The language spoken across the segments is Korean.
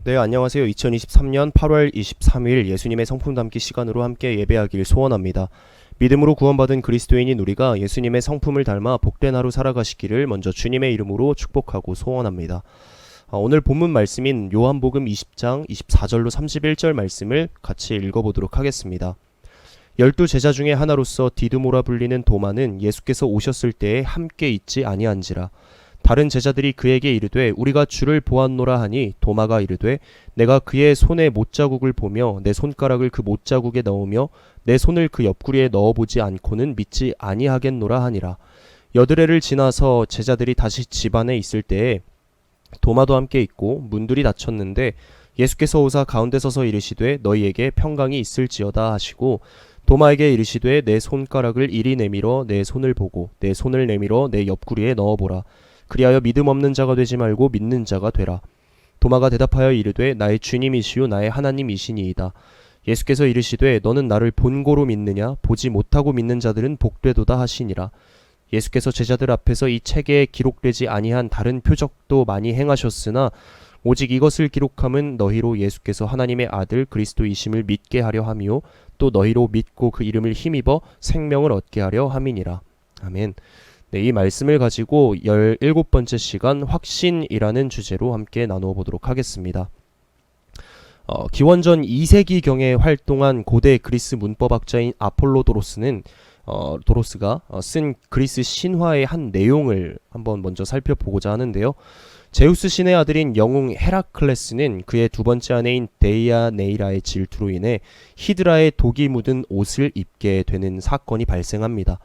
네, 안녕하세요. 2023년 8월 23일 예수님의 성품 담기 시간으로 함께 예배하길 소원합니다. 믿음으로 구원받은 그리스도인인 우리가 예수님의 성품을 닮아 복된 하루 살아가시기를 먼저 주님의 이름으로 축복하고 소원합니다. 오늘 본문 말씀인 요한복음 20장 24절로 31절 말씀을 같이 읽어보도록 하겠습니다. 12제자 중에 하나로서 디두모라 불리는 도마는 예수께서 오셨을 때에 함께 있지 아니한지라. 다른 제자들이 그에게 이르되 우리가 주를 보았노라 하니 도마가 이르되 내가 그의 손에 못자국을 보며 내 손가락을 그 못자국에 넣으며 내 손을 그 옆구리에 넣어보지 않고는 믿지 아니하겠노라 하니라. 여드레를 지나서 제자들이 다시 집 안에 있을 때에 도마도 함께 있고 문들이 닫혔는데 예수께서 오사 가운데 서서 이르시되 너희에게 평강이 있을지어다 하시고 도마에게 이르시되 내 손가락을 이리 내밀어 내 손을 보고 내 손을 내밀어 내 옆구리에 넣어보라. 그리하여 믿음 없는 자가 되지 말고 믿는 자가 되라. 도마가 대답하여 이르되 나의 주님이시요 나의 하나님이시니이다. 예수께서 이르시되 너는 나를 본고로 믿느냐? 보지 못하고 믿는 자들은 복되도다 하시니라. 예수께서 제자들 앞에서 이 책에 기록되지 아니한 다른 표적도 많이 행하셨으나 오직 이것을 기록함은 너희로 예수께서 하나님의 아들 그리스도이심을 믿게 하려 함이요 또 너희로 믿고 그 이름을 힘입어 생명을 얻게 하려 함이니라. 아멘. 네, 이 말씀을 가지고 17번째 시간 확신이라는 주제로 함께 나누어 보도록 하겠습니다. 기원전 2세기경에 활동한 고대 그리스 문법학자인 도로스가 쓴 그리스 신화의 한 내용을 한번 먼저 살펴보고자 하는데요. 제우스 신의 아들인 영웅 헤라클레스는 그의 두 번째 아내인 데이아네이라의 질투로 인해 히드라의 독이 묻은 옷을 입게 되는 사건이 발생합니다.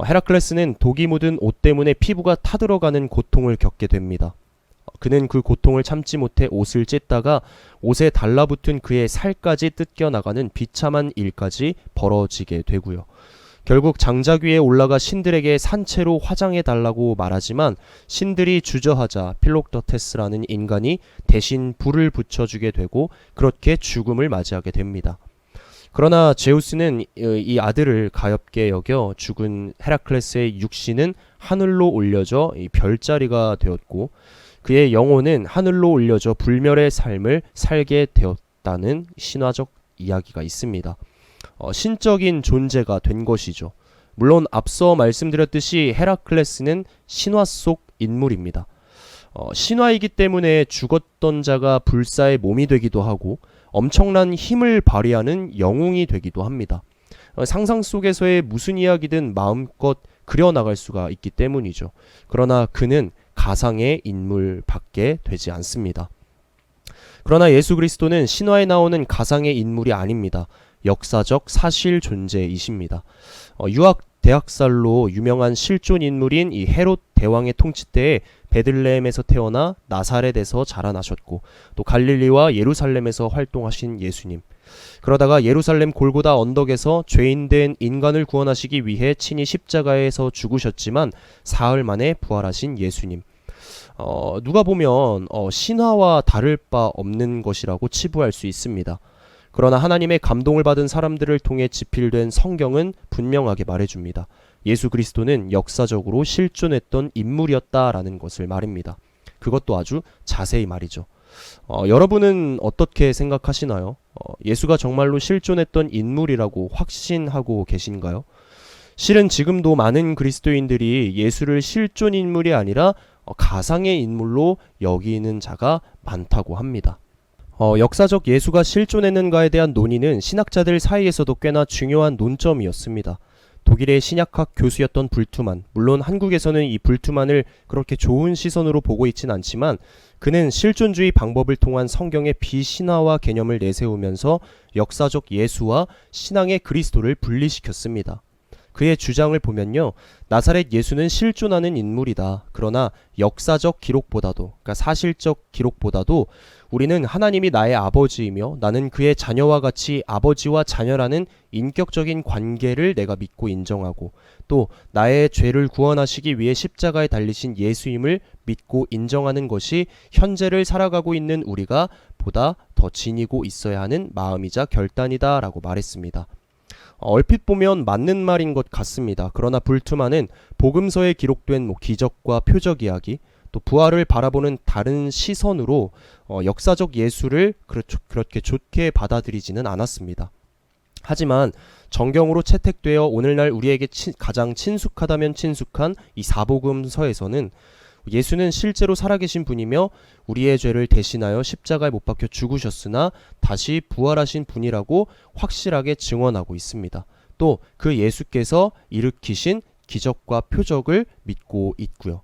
헤라클레스는 독이 묻은 옷 때문에 피부가 타들어가는 고통을 겪게 됩니다. 그는 그 고통을 참지 못해 옷을 찢다가 옷에 달라붙은 그의 살까지 뜯겨나가는 비참한 일까지 벌어지게 되고요. 결국 장작 위에 올라가 신들에게 산채로 화장해달라고 말하지만 신들이 주저하자 필록더테스라는 인간이 대신 불을 붙여주게 되고 그렇게 죽음을 맞이하게 됩니다. 그러나 제우스는 이 아들을 가엾게 여겨 죽은 헤라클레스의 육신은 하늘로 올려져 별자리가 되었고 그의 영혼은 하늘로 올려져 불멸의 삶을 살게 되었다는 신화적 이야기가 있습니다. 신적인 존재가 된 것이죠. 물론 앞서 말씀드렸듯이 헤라클레스는 신화 속 인물입니다. 신화이기 때문에 죽었던 자가 불사의 몸이 되기도 하고 엄청난 힘을 발휘하는 영웅이 되기도 합니다. 상상 속에서의 무슨 이야기든 마음껏 그려나갈 수가 있기 때문이죠. 그러나 그는 가상의 인물밖에 되지 않습니다. 그러나 예수 그리스도는 신화에 나오는 가상의 인물이 아닙니다. 역사적 사실 존재이십니다. 유학 대학살로 유명한 실존 인물인 이 헤롯 대왕의 통치 때에 베들레헴에서 태어나 나사렛에서 자라나셨고 또 갈릴리와 예루살렘에서 활동하신 예수님. 그러다가 예루살렘 골고다 언덕에서 죄인된 인간을 구원하시기 위해 친히 십자가에서 죽으셨지만 사흘 만에 부활하신 예수님. 누가 보면 신화와 다를 바 없는 것이라고 치부할 수 있습니다. 그러나 하나님의 감동을 받은 사람들을 통해 집필된 성경은 분명하게 말해줍니다. 예수 그리스도는 역사적으로 실존했던 인물이었다라는 것을 말입니다. 그것도 아주 자세히 말이죠. 여러분은 어떻게 생각하시나요? 예수가 정말로 실존했던 인물이라고 확신하고 계신가요? 실은 지금도 많은 그리스도인들이 예수를 실존 인물이 아니라 가상의 인물로 여기는 자가 많다고 합니다. 역사적 예수가 실존했는가에 대한 논의는 신학자들 사이에서도 꽤나 중요한 논점이었습니다. 독일의 신약학 교수였던 불트만, 물론 한국에서는 이 불트만을 그렇게 좋은 시선으로 보고 있진 않지만 그는 실존주의 방법을 통한 성경의 비신화화 개념을 내세우면서 역사적 예수와 신앙의 그리스도를 분리시켰습니다. 그의 주장을 보면요, 나사렛 예수는 실존하는 인물이다. 그러나 역사적 기록보다도, 그러니까 사실적 기록보다도 우리는 하나님이 나의 아버지이며 나는 그의 자녀와 같이 아버지와 자녀라는 인격적인 관계를 내가 믿고 인정하고 또 나의 죄를 구원하시기 위해 십자가에 달리신 예수임을 믿고 인정하는 것이 현재를 살아가고 있는 우리가 보다 더 지니고 있어야 하는 마음이자 결단이다 라고 말했습니다. 얼핏 보면 맞는 말인 것 같습니다. 그러나 불트만은 복음서에 기록된 기적과 표적 이야기 또 부활을 바라보는 다른 시선으로 역사적 예수를 그렇게 좋게 받아들이지는 않았습니다. 하지만 정경으로 채택되어 오늘날 우리에게 가장 친숙하다면 친숙한 이 사복음서에서는 예수는 실제로 살아계신 분이며 우리의 죄를 대신하여 십자가에 못 박혀 죽으셨으나 다시 부활하신 분이라고 확실하게 증언하고 있습니다. 또 그 예수께서 일으키신 기적과 표적을 믿고 있고요.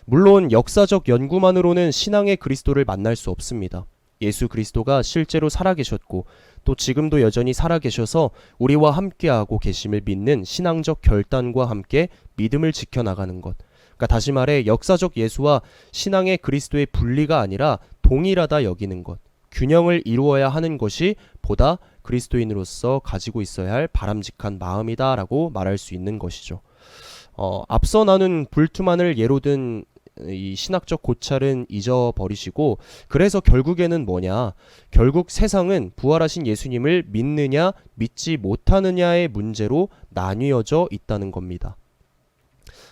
물론 역사적 연구만으로는 신앙의 그리스도를 만날 수 없습니다. 예수 그리스도가 실제로 살아계셨고 또 지금도 여전히 살아계셔서 우리와 함께하고 계심을 믿는 신앙적 결단과 함께 믿음을 지켜나가는 것. 그러니까 다시 말해 역사적 예수와 신앙의 그리스도의 분리가 아니라 동일하다 여기는 것. 균형을 이루어야 하는 것이 보다 그리스도인으로서 가지고 있어야 할 바람직한 마음이다라고 말할 수 있는 것이죠. 앞서 나눈 불투만을 예로 든 이 신학적 고찰은 잊어버리시고 그래서 결국에는 뭐냐? 결국 세상은 부활하신 예수님을 믿느냐 믿지 못하느냐의 문제로 나뉘어져 있다는 겁니다.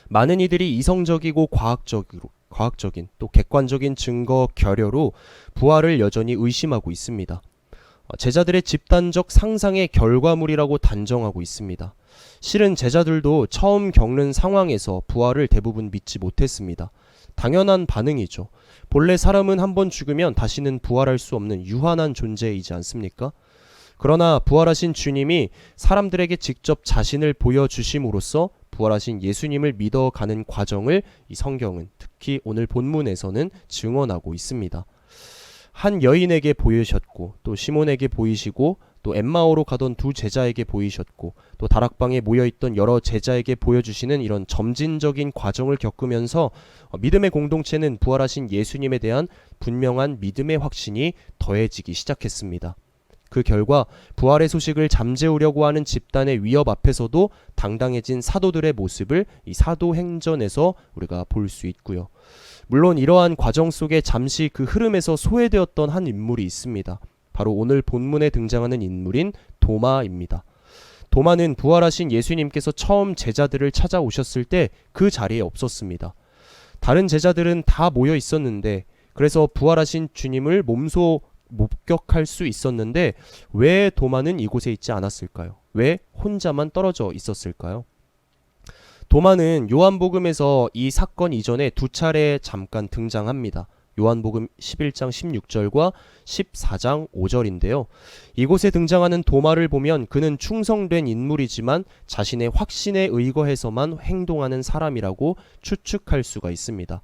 많은 이들이 이성적이고 과학적인 또 객관적인 증거 결여로 부활을 여전히 의심하고 있습니다. 제자들의 집단적 상상의 결과물이라고 단정하고 있습니다. 실은 제자들도 처음 겪는 상황에서 부활을 대부분 믿지 못했습니다. 당연한 반응이죠. 본래 사람은 한번 죽으면 다시는 부활할 수 없는 유한한 존재이지 않습니까? 그러나 부활하신 주님이 사람들에게 직접 자신을 보여주심으로써 부활하신 예수님을 믿어가는 과정을 이 성경은 특히 오늘 본문에서는 증언하고 있습니다. 한 여인에게 보이셨고 또 시몬에게 보이시고 또 엠마오로 가던 두 제자에게 보이셨고 또 다락방에 모여있던 여러 제자에게 보여주시는 이런 점진적인 과정을 겪으면서 믿음의 공동체는 부활하신 예수님에 대한 분명한 믿음의 확신이 더해지기 시작했습니다. 그 결과 부활의 소식을 잠재우려고 하는 집단의 위협 앞에서도 당당해진 사도들의 모습을 이 사도행전에서 우리가 볼 수 있고요. 물론 이러한 과정 속에 잠시 그 흐름에서 소외되었던 한 인물이 있습니다. 바로 오늘 본문에 등장하는 인물인 도마입니다. 도마는 부활하신 예수님께서 처음 제자들을 찾아오셨을 때 그 자리에 없었습니다. 다른 제자들은 다 모여 있었는데 그래서 부활하신 주님을 몸소 목격할 수 있었는데 왜 도마는 이곳에 있지 않았을까요? 왜 혼자만 떨어져 있었을까요? 도마는 요한복음에서 이 사건 이전에 두 차례 잠깐 등장합니다. 요한복음 11장 16절과 14장 5절인데요. 이곳에 등장하는 도마를 보면 그는 충성된 인물이지만 자신의 확신에 의거해서만 행동하는 사람이라고 추측할 수가 있습니다.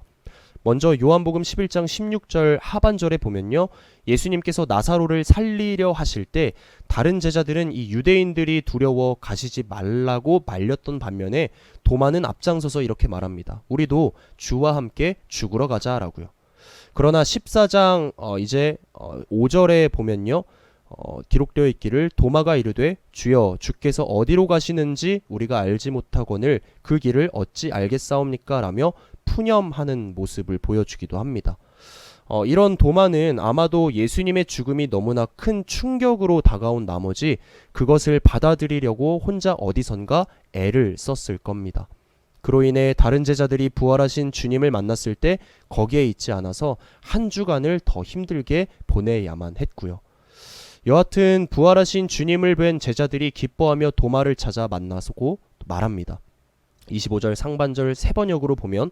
먼저 요한복음 11장 16절 하반절에 보면요. 예수님께서 나사로를 살리려 하실 때 다른 제자들은 이 유대인들이 두려워 가시지 말라고 말렸던 반면에 도마는 앞장서서 이렇게 말합니다. 우리도 주와 함께 죽으러 가자라고요. 그러나 14장 5절에 보면요. 기록되어 있기를 도마가 이르되 주여 주께서 어디로 가시는지 우리가 알지 못하거늘 그 길을 어찌 알겠사옵니까? 라며 푸념하는 모습을 보여주기도 합니다. 이런 도마는 아마도 예수님의 죽음이 너무나 큰 충격으로 다가온 나머지 그것을 받아들이려고 혼자 어디선가 애를 썼을 겁니다. 그로 인해 다른 제자들이 부활하신 주님을 만났을 때 거기에 있지 않아서 한 주간을 더 힘들게 보내야만 했고요. 여하튼 부활하신 주님을 뵌 제자들이 기뻐하며 도마를 찾아 만나고 말합니다. 25절 상반절 세 번역으로 보면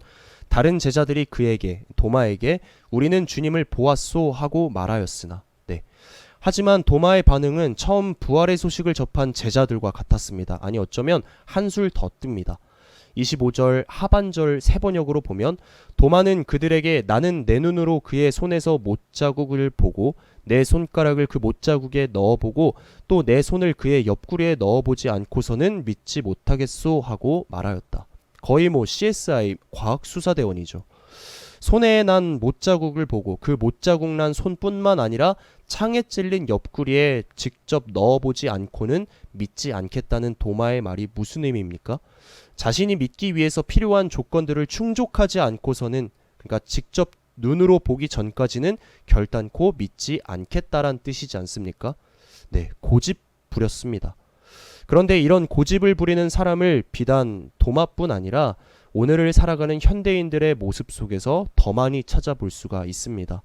다른 제자들이 도마에게 우리는 주님을 보았소 하고 말하였으나 하지만 도마의 반응은 처음 부활의 소식을 접한 제자들과 같았습니다. 아니 어쩌면 한술 더 뜹니다. 25절 하반절 세 번역으로 보면 도마는 그들에게 나는 내 눈으로 그의 손에서 못자국을 보고 내 손가락을 그 못자국에 넣어보고 또 내 손을 그의 옆구리에 넣어보지 않고서는 믿지 못하겠소 하고 말하였다. 거의 CSI 과학수사대원이죠. 손에 난 못자국을 보고 그 못자국 난 손뿐만 아니라 창에 찔린 옆구리에 직접 넣어보지 않고는 믿지 않겠다는 도마의 말이 무슨 의미입니까? 자신이 믿기 위해서 필요한 조건들을 충족하지 않고서는 그러니까 직접 눈으로 보기 전까지는 결단코 믿지 않겠다란 뜻이지 않습니까? 고집 부렸습니다. 그런데 이런 고집을 부리는 사람을 비단 도마뿐 아니라 오늘을 살아가는 현대인들의 모습 속에서 더 많이 찾아볼 수가 있습니다.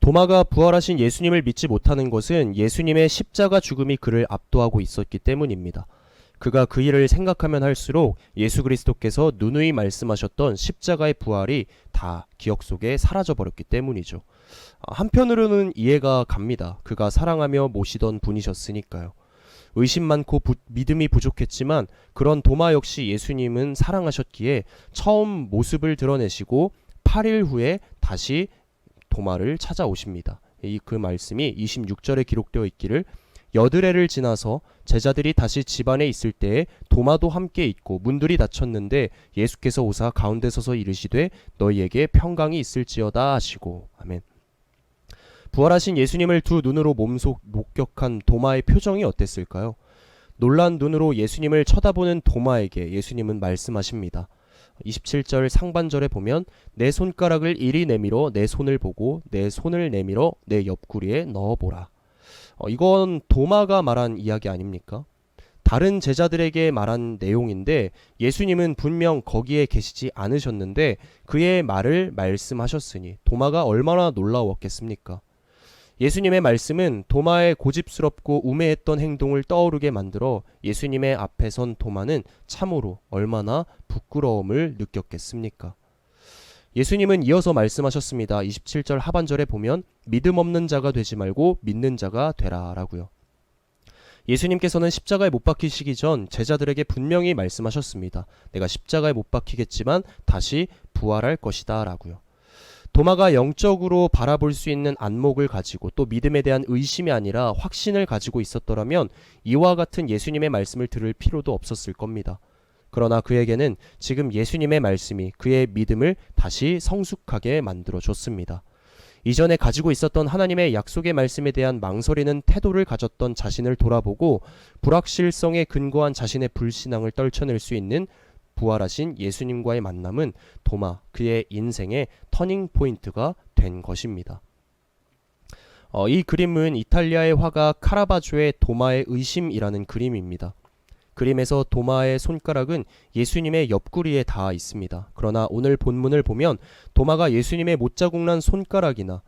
도마가 부활하신 예수님을 믿지 못하는 것은 예수님의 십자가 죽음이 그를 압도하고 있었기 때문입니다. 그가 그 일을 생각하면 할수록 예수 그리스도께서 누누이 말씀하셨던 십자가의 부활이 다 기억 속에 사라져버렸기 때문이죠. 한편으로는 이해가 갑니다. 그가 사랑하며 모시던 분이셨으니까요. 의심 많고 믿음이 부족했지만 그런 도마 역시 예수님은 사랑하셨기에 처음 모습을 드러내시고 8일 후에 다시 도마를 찾아오십니다. 그 말씀이 26절에 기록되어 있기를 여드레를 지나서 제자들이 다시 집안에 있을 때에 도마도 함께 있고 문들이 닫혔는데 예수께서 오사 가운데 서서 이르시되 너희에게 평강이 있을지어다 하시고. 아멘. 부활하신 예수님을 두 눈으로 몸소 목격한 도마의 표정이 어땠을까요? 놀란 눈으로 예수님을 쳐다보는 도마에게 예수님은 말씀하십니다. 27절 상반절에 보면 내 손가락을 이리 내밀어 내 손을 보고 내 손을 내밀어 내 옆구리에 넣어보라. 이건 도마가 말한 이야기 아닙니까? 다른 제자들에게 말한 내용인데 예수님은 분명 거기에 계시지 않으셨는데 그의 말을 말씀하셨으니 도마가 얼마나 놀라웠겠습니까? 예수님의 말씀은 도마의 고집스럽고 우매했던 행동을 떠오르게 만들어 예수님의 앞에 선 도마는 참으로 얼마나 부끄러움을 느꼈겠습니까? 예수님은 이어서 말씀하셨습니다. 27절 하반절에 보면 믿음 없는 자가 되지 말고 믿는 자가 되라 라고요. 예수님께서는 십자가에 못 박히시기 전 제자들에게 분명히 말씀하셨습니다. 내가 십자가에 못 박히겠지만 다시 부활할 것이다 라고요. 도마가 영적으로 바라볼 수 있는 안목을 가지고 또 믿음에 대한 의심이 아니라 확신을 가지고 있었더라면 이와 같은 예수님의 말씀을 들을 필요도 없었을 겁니다. 그러나 그에게는 지금 예수님의 말씀이 그의 믿음을 다시 성숙하게 만들어줬습니다. 이전에 가지고 있었던 하나님의 약속의 말씀에 대한 망설이는 태도를 가졌던 자신을 돌아보고 불확실성에 근거한 자신의 불신앙을 떨쳐낼 수 있는 부활하신 예수님과의 만남은 도마, 그의 인생의 터닝 포인트가 된 것입니다. 이 그림은 이탈리아의 화가 카라바조의 도마의 의심이라는 그림입니다. 그림에서 도마의 손가락은 예수님의 옆구리에 닿아 있습니다. 그러나 오늘 본문을 보면 도마가 예수님의 못자국난 손가락이나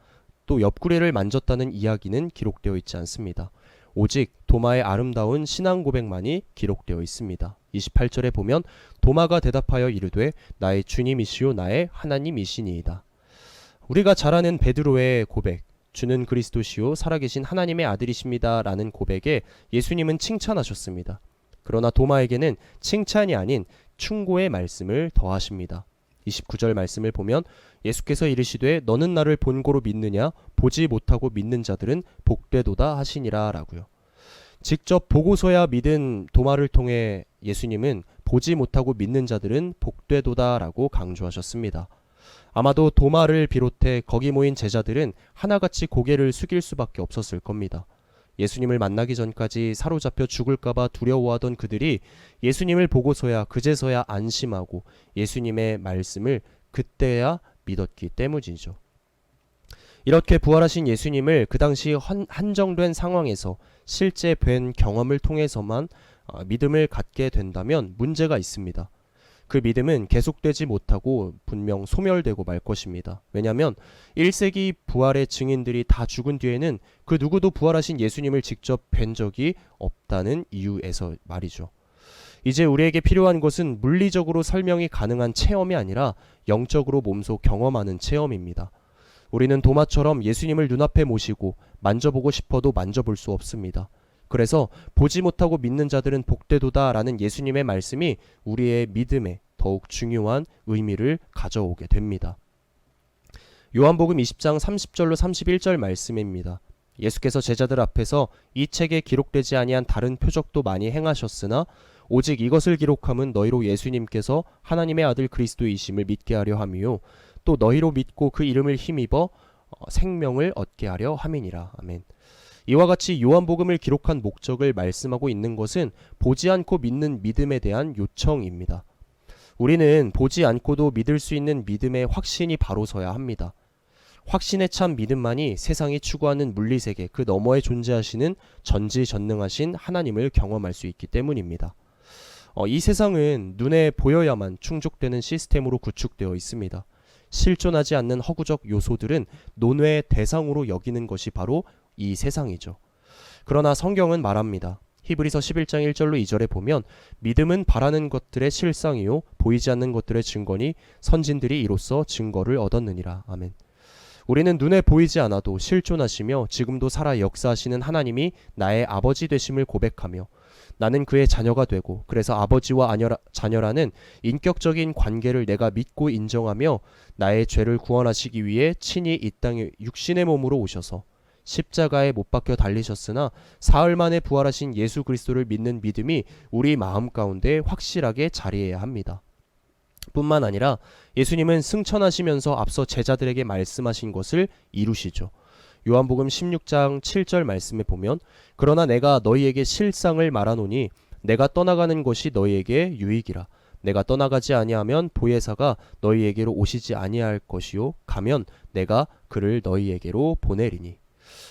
또 옆구리를 만졌다는 이야기는 기록되어 있지 않습니다. 오직 도마의 아름다운 신앙 고백만이 기록되어 있습니다. 28절에 보면 도마가 대답하여 이르되 나의 주님이시요 나의 하나님이시니이다. 우리가 잘 아는 베드로의 고백, 주는 그리스도시요 살아계신 하나님의 아들이십니다 라는 고백에 예수님은 칭찬하셨습니다. 그러나 도마에게는 칭찬이 아닌 충고의 말씀을 더하십니다. 29절 말씀을 보면 예수께서 이르시되 너는 나를 본고로 믿느냐 보지 못하고 믿는 자들은 복되도다 하시니라 라고요. 직접 보고서야 믿은 도마를 통해 예수님은 보지 못하고 믿는 자들은 복되도다 라고 강조하셨습니다. 아마도 도마를 비롯해 거기 모인 제자들은 하나같이 고개를 숙일 수밖에 없었을 겁니다. 예수님을 만나기 전까지 사로잡혀 죽을까봐 두려워하던 그들이 예수님을 보고서야 그제서야 안심하고 예수님의 말씀을 그때야 믿었기 때문이죠. 이렇게 부활하신 예수님을 그 당시 한정된 상황에서 실제 뵌 경험을 통해서만 믿음을 갖게 된다면 문제가 있습니다. 그 믿음은 계속되지 못하고 분명 소멸되고 말 것입니다. 왜냐하면 1세기 부활의 증인들이 다 죽은 뒤에는 그 누구도 부활하신 예수님을 직접 뵌 적이 없다는 이유에서 말이죠. 이제 우리에게 필요한 것은 물리적으로 설명이 가능한 체험이 아니라 영적으로 몸소 경험하는 체험입니다. 우리는 도마처럼 예수님을 눈앞에 모시고 만져보고 싶어도 만져볼 수 없습니다. 그래서 보지 못하고 믿는 자들은 복되도다 라는 예수님의 말씀이 우리의 믿음에 더욱 중요한 의미를 가져오게 됩니다. 요한복음 20장 30절로 31절 말씀입니다. 예수께서 제자들 앞에서 이 책에 기록되지 아니한 다른 표적도 많이 행하셨으나 오직 이것을 기록함은 너희로 예수님께서 하나님의 아들 그리스도이심을 믿게 하려 함이요 또 너희로 믿고 그 이름을 힘입어 생명을 얻게 하려 함이니라. 아멘. 이와 같이 요한복음을 기록한 목적을 말씀하고 있는 것은 보지 않고 믿는 믿음에 대한 요청입니다. 우리는 보지 않고도 믿을 수 있는 믿음의 확신이 바로 서야 합니다. 확신에 찬 믿음만이 세상이 추구하는 물리세계 그 너머에 존재하시는 전지전능하신 하나님을 경험할 수 있기 때문입니다. 이 세상은 눈에 보여야만 충족되는 시스템으로 구축되어 있습니다. 실존하지 않는 허구적 요소들은 논외의 대상으로 여기는 것이 바로 이 세상이죠. 그러나 성경은 말합니다. 히브리서 11장 1절로 2절에 보면 믿음은 바라는 것들의 실상이요 보이지 않는 것들의 증거니 선진들이 이로써 증거를 얻었느니라. 아멘. 우리는 눈에 보이지 않아도 실존하시며 지금도 살아 역사하시는 하나님이 나의 아버지 되심을 고백하며 나는 그의 자녀가 되고 그래서 아버지와 자녀라는 인격적인 관계를 내가 믿고 인정하며 나의 죄를 구원하시기 위해 친히 이 땅에 육신의 몸으로 오셔서 십자가에 못 박혀 달리셨으나 사흘 만에 부활하신 예수 그리스도를 믿는 믿음이 우리 마음 가운데 확실하게 자리해야 합니다. 뿐만 아니라 예수님은 승천하시면서 앞서 제자들에게 말씀하신 것을 이루시죠. 요한복음 16장 7절 말씀에 보면 그러나 내가 너희에게 실상을 말하노니 내가 떠나가는 것이 너희에게 유익이라. 내가 떠나가지 아니하면 보혜사가 너희에게로 오시지 아니할 것이요 가면 내가 그를 너희에게로 보내리니.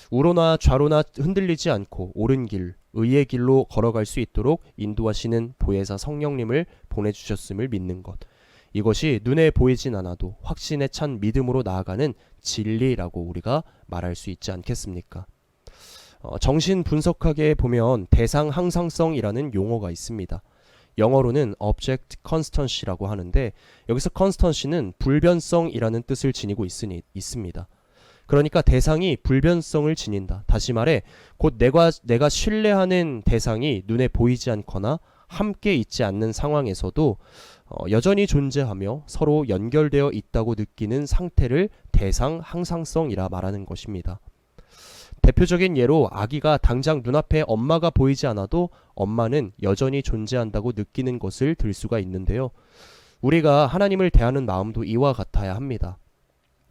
우로나 좌로나 흔들리지 않고 옳은 길, 의의 길로 걸어갈 수 있도록 인도하시는 보혜사 성령님을 보내주셨음을 믿는 것. 이것이 눈에 보이진 않아도 확신에 찬 믿음으로 나아가는 진리라고 우리가 말할 수 있지 않겠습니까? 정신 분석학에 보면 대상 항상성이라는 용어가 있습니다. 영어로는 object constancy라고 하는데 여기서 constancy는 불변성이라는 뜻을 지니고 있습니다. 그러니까 대상이 불변성을 지닌다. 다시 말해 곧 내가 신뢰하는 대상이 눈에 보이지 않거나 함께 있지 않는 상황에서도 여전히 존재하며 서로 연결되어 있다고 느끼는 상태를 대상 항상성이라 말하는 것입니다. 대표적인 예로 아기가 당장 눈앞에 엄마가 보이지 않아도 엄마는 여전히 존재한다고 느끼는 것을 들 수가 있는데요. 우리가 하나님을 대하는 마음도 이와 같아야 합니다.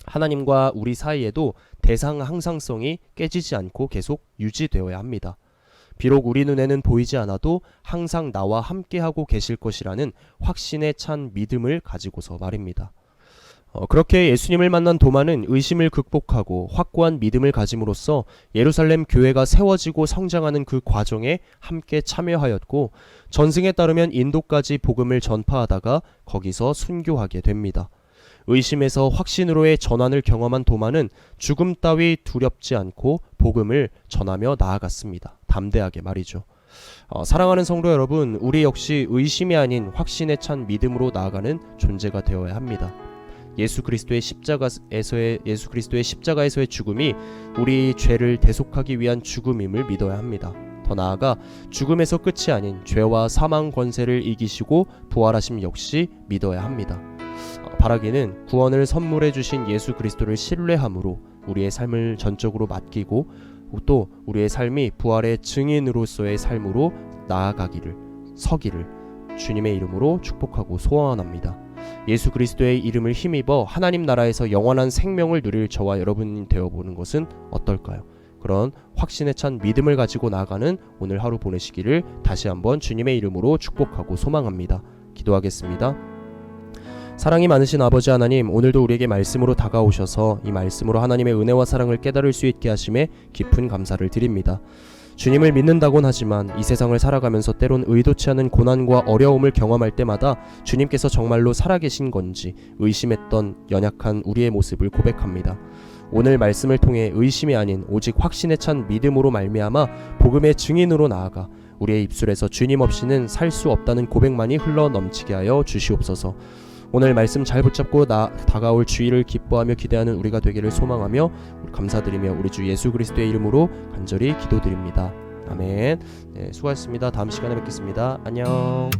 하나님과 우리 사이에도 대상 항상성이 깨지지 않고 계속 유지되어야 합니다. 비록 우리 눈에는 보이지 않아도 항상 나와 함께하고 계실 것이라는 확신에 찬 믿음을 가지고서 말입니다. 그렇게 예수님을 만난 도마는 의심을 극복하고 확고한 믿음을 가짐으로써 예루살렘 교회가 세워지고 성장하는 그 과정에 함께 참여하였고 전승에 따르면 인도까지 복음을 전파하다가 거기서 순교하게 됩니다. 의심에서 확신으로의 전환을 경험한 도마는 죽음 따위 두렵지 않고 복음을 전하며 나아갔습니다. 담대하게 말이죠. 사랑하는 성도 여러분, 우리 역시 의심이 아닌 확신에 찬 믿음으로 나아가는 존재가 되어야 합니다. 예수 그리스도의 십자가에서의 죽음이 우리 죄를 대속하기 위한 죽음임을 믿어야 합니다. 더 나아가 죽음에서 끝이 아닌 죄와 사망 권세를 이기시고 부활하심 역시 믿어야 합니다. 바라기는 구원을 선물해 주신 예수 그리스도를 신뢰함으로 우리의 삶을 전적으로 맡기고 또 우리의 삶이 부활의 증인으로서의 삶으로 나아가기를 서기를 주님의 이름으로 축복하고 소원합니다. 예수 그리스도의 이름을 힘입어 하나님 나라에서 영원한 생명을 누릴 저와 여러분이 되어보는 것은 어떨까요? 그런 확신에 찬 믿음을 가지고 나아가는 오늘 하루 보내시기를 다시 한번 주님의 이름으로 축복하고 소망합니다. 기도하겠습니다. 사랑이 많으신 아버지 하나님, 오늘도 우리에게 말씀으로 다가오셔서 이 말씀으로 하나님의 은혜와 사랑을 깨달을 수 있게 하심에 깊은 감사를 드립니다. 주님을 믿는다곤 하지만 이 세상을 살아가면서 때론 의도치 않은 고난과 어려움을 경험할 때마다 주님께서 정말로 살아계신 건지 의심했던 연약한 우리의 모습을 고백합니다. 오늘 말씀을 통해 의심이 아닌 오직 확신에 찬 믿음으로 말미암아 복음의 증인으로 나아가 우리의 입술에서 주님 없이는 살 수 없다는 고백만이 흘러 넘치게 하여 주시옵소서. 오늘 말씀 잘 붙잡고 다가올 주일을 기뻐하며 기대하는 우리가 되기를 소망하며 감사드리며 우리 주 예수 그리스도의 이름으로 간절히 기도드립니다. 아멘. 네, 수고하셨습니다. 다음 시간에 뵙겠습니다. 안녕.